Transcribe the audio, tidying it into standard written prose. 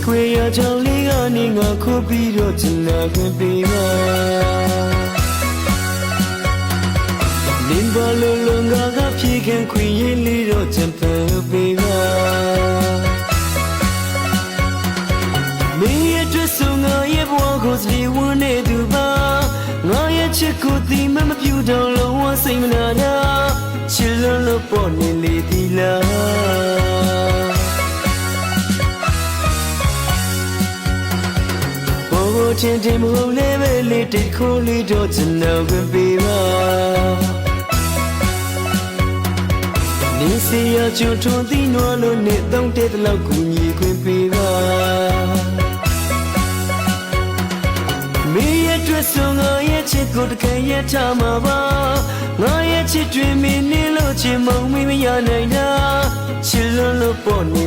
ခွေရချောင်းလေးကနေငါခုတ်ပြီးတော့ချင်နာခွင့်ပေးပါနင်းပါလုံးလုံးငါကဖြေခင်ခွေရေးလေးတော့ချင်ပန်ပေးပါမင်းရဲ့တွေ့ဆုံငါရဲ့ဘဝကိုစလီဝန်းနေသူပါငါရဲ့ချစ်ကိုဒီမပြူတော့လုံးဝစိတ်မနာနာချစ်လုံးလို့ပေါ်နေလေဒီလားချင်းချင်းမဟုတ်လေပဲလေတိတ်ခိုးလေးတော့ချင်တော့ခွင့်ပေးပါနေစီရချွန်ထွန်သီးနွားလို့နေတော့တဲ့တလောက်ကူညီခွင့်ပေးပါမင်းရဲ့တွေ့ဆုံငါရဲ့ချစ်ကိုတကယ်ရထားမှာပါငါရဲ့ချစ်တွေမင်းနေလို့ချင်မုံမရနိုင်တာချစ်လို့ပေါ်နေ